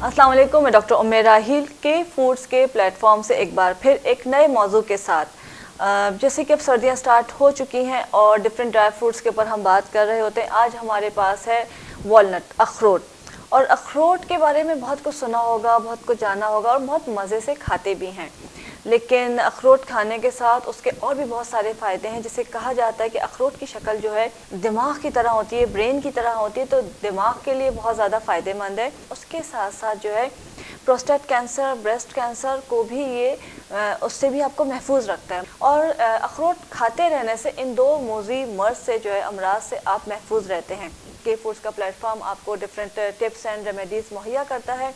अस्सलाम वालेकुम, मैं डॉक्टर उम्मे राहील के फूड्स के प्लेटफॉर्म से एक बार फिर एक नए मौजू के साथ। जैसे कि अब सर्दियां स्टार्ट हो चुकी हैं और डिफरेंट ड्राई फ्रूट्स के ऊपर हम बात कर रहे होते हैं। आज हमारे पास है वॉलनट, अखरोट। और अखरोट के बारे में बहुत कुछ सुना होगा, बहुत कुछ जाना होगा और बहुत मज़े से खाते भी हैं। लेकिन अखरोट खाने के साथ उसके और भी बहुत सारे फ़ायदे हैं। जिसे कहा जाता है कि अखरोट की शक्ल जो है दिमाग की तरह होती है, ब्रेन की तरह होती है, तो दिमाग के लिए बहुत ज़्यादा फ़ायदेमंद है। उसके साथ साथ जो है प्रोस्टेट कैंसर, ब्रेस्ट कैंसर को भी ये उससे भी आपको महफूज रखता है। और अखरोट खाते रहने से इन दो मोज़ी मर्ज से जो है अमराज से आप महफूज रहते हैं। के फूड्स का प्लेटफॉर्म आपको डिफरेंट टिप्स एंड रेमेडीज़ मुहैया करता है।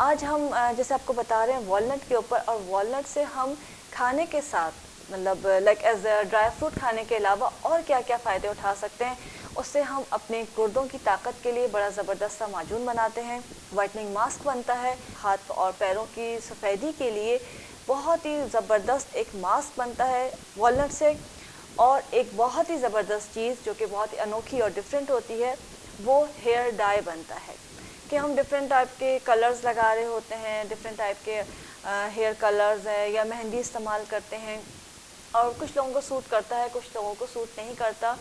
आज हम जैसे आपको बता रहे हैं वॉलनट के ऊपर, और वॉलनट से हम खाने के साथ मतलब लाइक एज ड्राई फ्रूट खाने के अलावा और क्या क्या फ़ायदे उठा सकते हैं। उससे हम अपने गुर्दों की ताकत के लिए बड़ा ज़बरदस्त सा माजून बनाते हैं, वाइटनिंग मास्क बनता है, हाथ और पैरों की सफ़ेदी के लिए बहुत ही ज़बरदस्त एक मास्क बनता है वॉलनट से। और एक बहुत ही ज़बरदस्त चीज़ जो कि बहुत ही अनोखी और डिफरेंट होती है, वो हेयर डाई बनता है। कि हम डिफरेंट टाइप के कलर्स लगा रहे होते हैं, डिफरेंट टाइप के हेयर कलर्स है या मेहंदी इस्तेमाल करते हैं, और कुछ लोगों को सूट करता है, कुछ लोगों को सूट नहीं करता,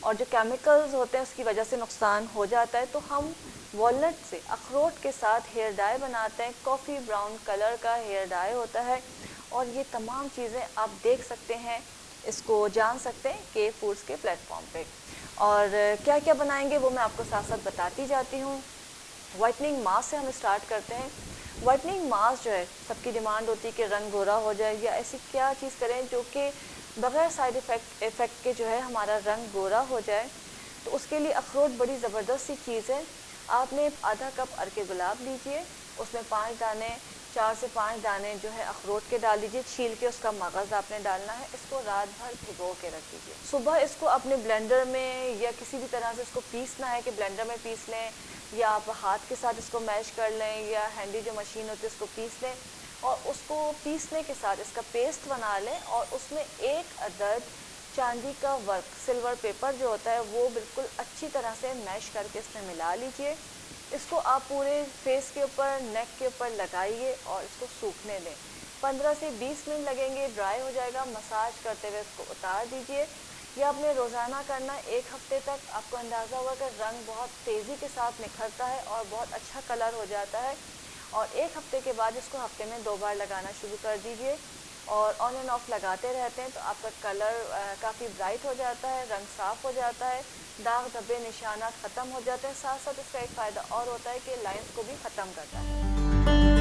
और जो केमिकल्स होते हैं उसकी वजह से नुकसान हो जाता है। तो हम वॉलनट से अखरोट के साथ हेयर डाई बनाते हैं। कॉफ़ी ब्राउन कलर का हेयर डाई होता है, और ये तमाम चीज़ें आप देख सकते हैं, इसको जान सकते हैं के फूड्स के प्लेटफॉर्म पे। और क्या क्या बनाएंगे वो मैं आपको साथ साथ बताती जाती हूँ। वाइटनिंग मास्क से हम स्टार्ट करते हैं। वाइटनिंग मास्क जो है सबकी डिमांड होती है कि रंग गोरा हो जाए, या ऐसी क्या चीज़ करें जो कि बग़ैर साइड इफ़ेक्ट के जो है हमारा रंग गोरा हो जाए। तो उसके लिए अखरोट बड़ी ज़बरदस्त सी चीज़ है। आपने आधा कप अर्के गुलाब लीजिए, उसमें 5 दाने, 4 से 5 दाने जो है अखरोट के डाल दीजिए, छील के उसका मगज़ आपने डालना है। इसको रात भर भिगो के रख दीजिए। सुबह इसको अपने ब्लेंडर में या किसी भी तरह से इसको पीसना है कि ब्लेंडर में पीस लें, या आप हाथ के साथ इसको मैश कर लें, या हैंडी जो मशीन होती है उसको पीस लें। और उसको पीसने के साथ इसका पेस्ट बना लें, और उसमें एक अदद चांदी का वर्क सिल्वर पेपर जो होता है वो बिल्कुल अच्छी तरह से मैश करके इसमें मिला लीजिए। इसको आप पूरे फेस के ऊपर, नेक के ऊपर लगाइए और इसको सूखने दें। 15 से 20 मिनट लगेंगे, ड्राई हो जाएगा। मसाज करते हुए इसको उतार दीजिए। यह आपने रोज़ाना करना 1 हफ्ते तक। आपको अंदाज़ा होगा कि रंग बहुत तेज़ी के साथ निखरता है और बहुत अच्छा कलर हो जाता है। और 1 हफ्ते के बाद इसको हफ्ते में 2 बार लगाना शुरू कर दीजिए, और ऑन एंड ऑफ लगाते रहते हैं तो आपका कलर काफ़ी ब्राइट हो जाता है, रंग साफ़ हो जाता है, दाग धब्बे निशानात ख़त्म हो जाते हैं। साथ साथ इसका एक फ़ायदा और होता है कि लाइंस को भी ख़त्म करता है।